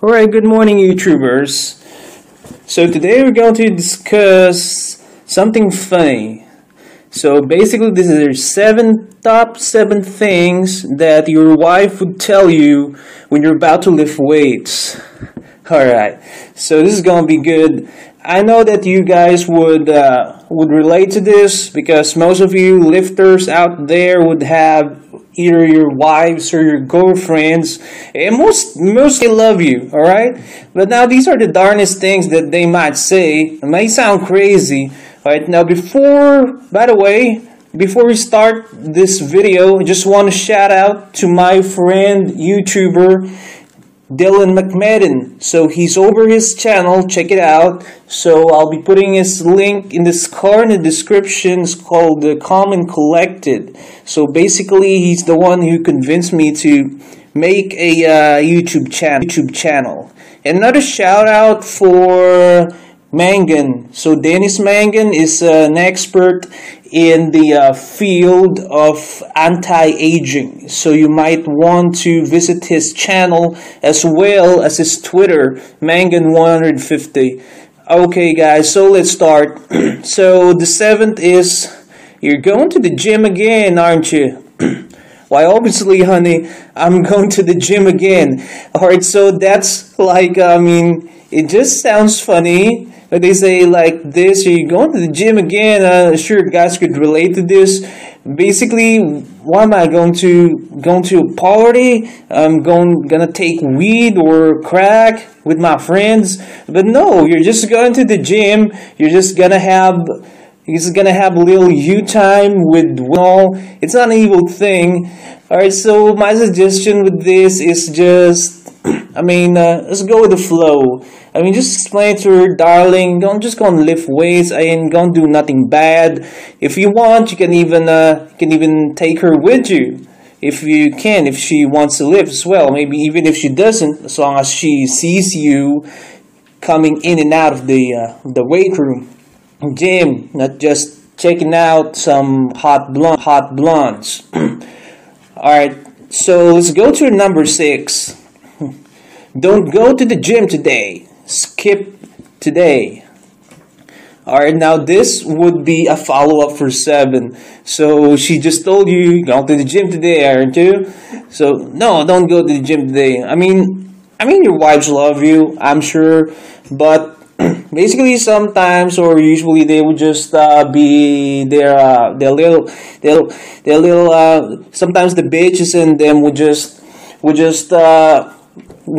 Alright, good morning YouTubers. So today we're going to discuss something funny. So basically this is your top 7 things that your wife would tell you when you're about to lift weights. Alright, so this is going to be good. I know that you guys would relate to this because most of you lifters out there would have either your wives or your girlfriends, and most they love you, alright? But now these are the darnest things that they might say. It may sound crazy. Alright, now by the way, before we start this video, I just want to shout out to my friend YouTuber Dylan McMadden. So he's over his channel, check it out. So I'll be putting his link in this card in the description. It's called Calm and Collected. So basically he's the one who convinced me to make a YouTube channel. And another shout out for Mangan. So Dennis Mangan is an expert in the field of anti-aging. So you might want to visit his channel as well as his Twitter, Mangan150. Okay guys, so let's start. So the 7th is, you're going to the gym again, aren't you? Why, obviously, honey, I'm going to the gym again. Alright, so that's like, it just sounds funny. But they say like this, you're going to the gym again. Sure, guys could relate to this. Basically, why am I going to a party? I'm gonna take weed or crack with my friends. But no, you're just going to the gym. You're just gonna have a little you time with all. It's not an evil thing. Alright, so my suggestion with this is just, let's go with the flow. Just explain to her, darling, don't just go and lift weights. I ain't gonna do nothing bad. If you want, you can even take her with you. If you can, if she wants to lift as well. Maybe even if she doesn't, as long as she sees you coming in and out of the weight room, gym, not just checking out some hot blondes. Alright, so let's go to number 6. Don't go to the gym today. Skip today. Alright, now this would be a follow-up for 7. So she just told you, you're going to the gym today, aren't you? So, no, don't go to the gym today. Your wives love you, I'm sure. But basically sometimes or usually they would just be their little sometimes the bitches in them would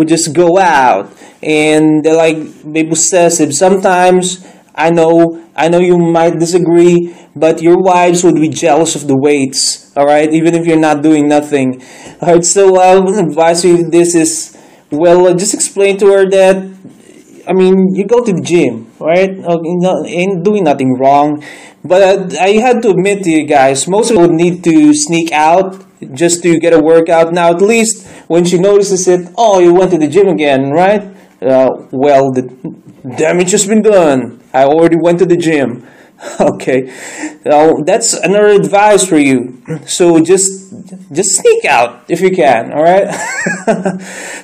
just go out and they're like possessive. Sometimes I know you might disagree, but your wives would be jealous of the weights, alright, even if you're not doing nothing. Alright, so I would advise you this is, just explain to her that you go to the gym, right? Ain't doing nothing wrong. But I had to admit to you guys, most of you would need to sneak out just to get a workout. Now, at least when she notices it, oh, you went to the gym again, right? The damage has been done. I already went to the gym. Okay, that's another advice for you. So just sneak out if you can, all right?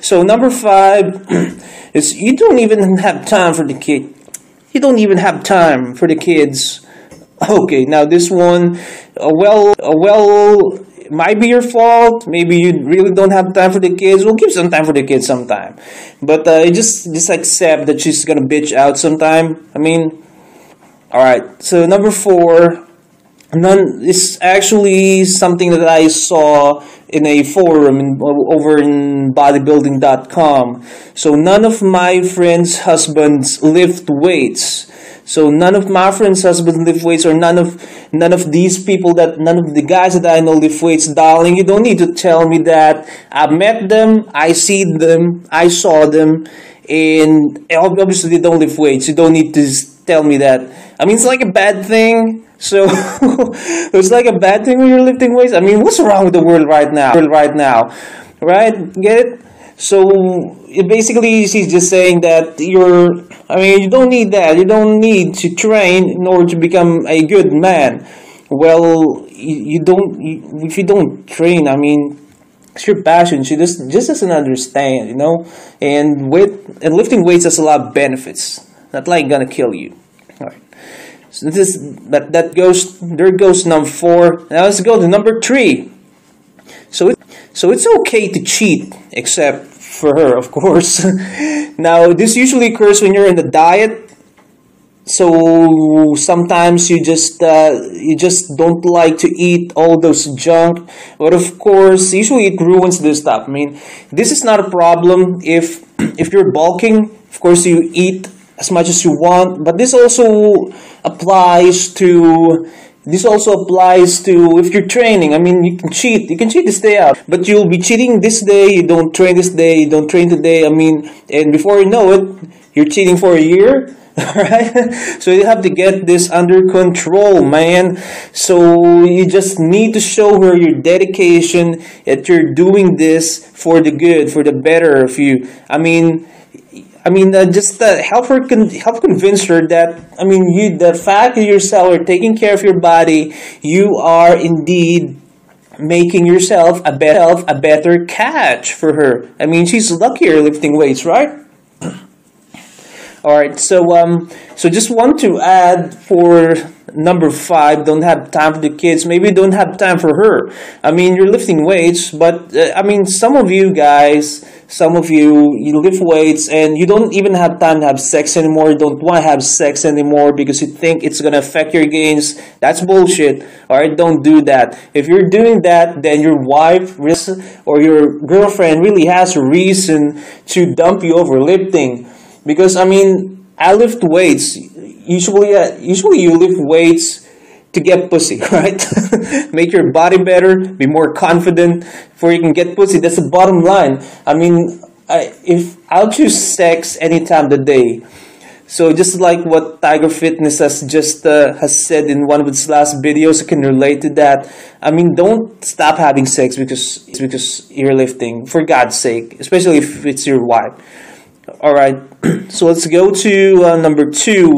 So number 5 is you don't even have time for the kid. You don't even have time for the kids. Okay, now this one, it might be your fault. Maybe you really don't have time for the kids. We'll give some time for the kids sometime. But just accept that she's gonna bitch out sometime. Alright, so number 4, is actually something that I saw in a forum over in bodybuilding.com. So none of my friends' husbands lift weights. So none of my friends' husbands lift weights, or none of the guys that I know lift weights. Darling, you don't need to tell me that. I met them, I saw them, and obviously they don't lift weights. You don't need to tell me that. It's like a bad thing. So it's like a bad thing when you're lifting weights. What's wrong with the world right now? Right? Get it? So basically she's just saying that you don't need that. You don't need to train in order to become a good man. Well, if you don't train, it's your passion. She just doesn't understand, you know. And lifting weights has a lot of benefits. Not like gonna kill you. All right. So there goes number 4. Now let's go to number 3. So it's okay to cheat, except for her, of course. Now this usually occurs when you're in the diet. So sometimes you just don't like to eat all those junk, but of course usually it ruins this stuff. I mean, this is not a problem if you're bulking. Of course you eat as much as you want, but this also applies to if you're training. I mean, you can cheat this day out, but you'll be cheating this day. You don't train this day. You don't train today. I mean, and before you know it, you're cheating for a year. Alright, so you have to get this under control, man. So you just need to show her your dedication, that you're doing this for the good, for the better of you. Just help convince her that, the fact that yourself are taking care of your body, you are indeed making yourself a better catch for her. I mean, she's luckier lifting weights, right? All right, so just want to add for number 5, don't have time for the kids. Maybe don't have time for her. I mean, you're lifting weights, but some of you guys, you lift weights and you don't even have time to have sex anymore. You don't want to have sex anymore because you think it's going to affect your gains. That's bullshit. All right, don't do that. If you're doing that, then your wife or your girlfriend really has a reason to dump you over lifting. Because I lift weights. Usually you lift weights to get pussy, right? Make your body better, be more confident, before you can get pussy. That's the bottom line. I'll choose sex any time of the day. So just like what Tiger Fitness has said in one of its last videos, I can relate to that. Don't stop having sex because you're lifting, for God's sake, especially if it's your wife. All right, so let's go to number 2.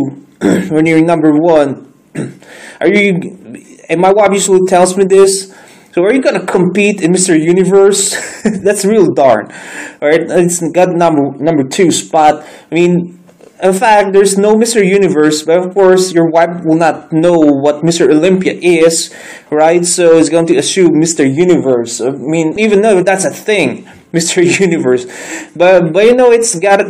When you're number 1, and my wife usually tells me this. So are you gonna compete in Mr. Universe? That's real darn. All right, it's got number 2 spot. In fact, there's no Mr. Universe, but of course your wife will not know what Mr. Olympia is, right? So it's going to assume Mr. Universe. Even though that's a thing, Mr. Universe. But it's got.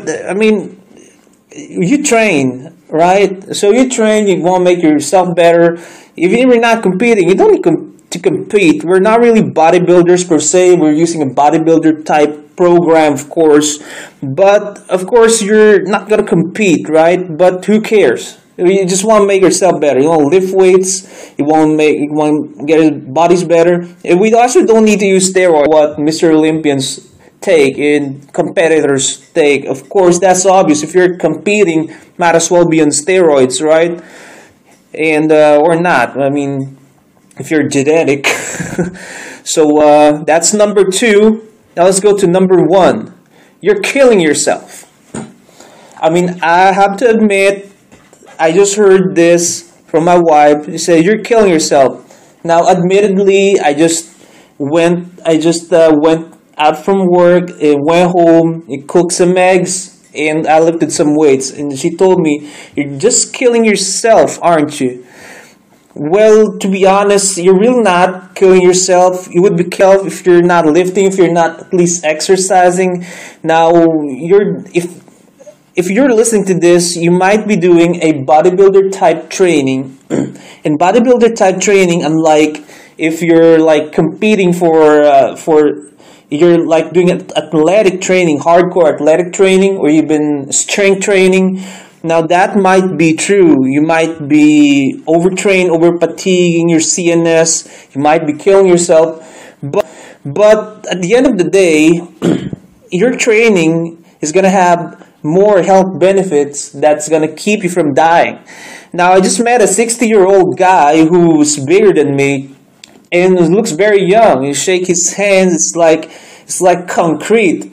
You train, right? So you train. You want to make yourself better. Even if you're not competing, you don't need to compete. We're not really bodybuilders per se. We're using a bodybuilder type program, of course, but of course you're not gonna compete, right? But who cares? You just want to make yourself better. You want to lift weights. You want to get your bodies better. And we also don't need to use steroids. What Mr. Olympians take and competitors take. Of course, that's obvious. If you're competing, might as well be on steroids, right? And or not. If you're genetic. So that's number 2. Now let's go to number 1. You're killing yourself. I have to admit, I just heard this from my wife. She said, "You're killing yourself." Now, admittedly, I just went out from work and went home and cooked some eggs and I lifted some weights. And she told me, "You're just killing yourself, aren't you?" Well, to be honest, you're really not killing yourself. You would be killed if you're not lifting, if you're not at least exercising. Now, if you're listening to this, you might be doing a bodybuilder type training. And bodybuilder type training, unlike if you're like competing you're like doing athletic training, hardcore athletic training, or you've been strength training. Now that might be true. You might be overtrained, over-fatiguing your CNS. You might be killing yourself. But at the end of the day, your training is going to have more health benefits that's going to keep you from dying. Now, I just met a 60-year-old guy who's bigger than me and looks very young. You shake his hands, it's like concrete.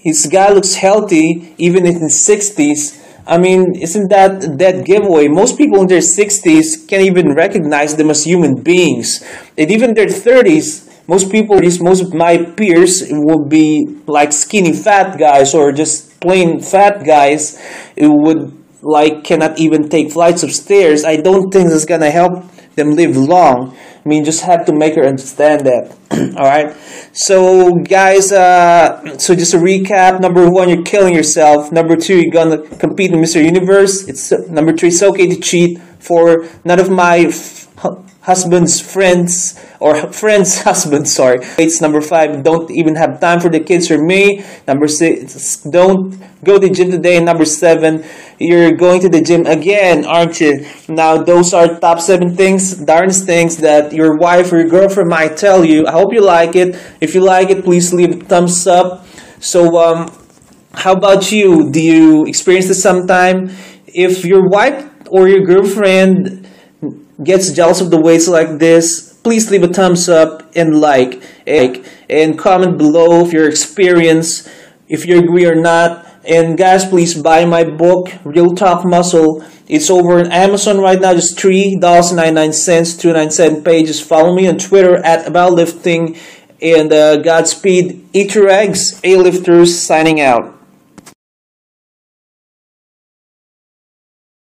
This guy looks healthy even in his 60s. I mean, isn't that a dead giveaway? Most people in their 60s can't even recognize them as human beings. And even their 30s, most people, most of my peers would be like skinny fat guys or just plain fat guys. It would like cannot even take flights of stairs. I don't think it's gonna help them live long. I mean, just have to make her understand that. All right. So, guys, so just a recap. Number one, you're killing yourself. Number two, you're gonna compete in Mr. Universe. Number three, it's okay to cheat. For none of my husband's friends or friends' husbands, sorry. It's number five, don't even have time for the kids or me. Number six, don't go to the gym today. And number seven, you're going to the gym again, aren't you? Now, those are top 7 things, darnest things that your wife or your girlfriend might tell you. I hope you like it. If you like it, please leave a thumbs up. So, how about you? Do you experience this sometime? If your wife or your girlfriend gets jealous of the weights like this, please leave a thumbs up and like and comment below if your experience, if you agree or not. And guys, please buy my book, Real Talk Muscle. It's over on Amazon right now, just $3.99, 297 pages. Follow me on Twitter at Aboutlifting. And Godspeed. Eat your eggs. A-lifters signing out.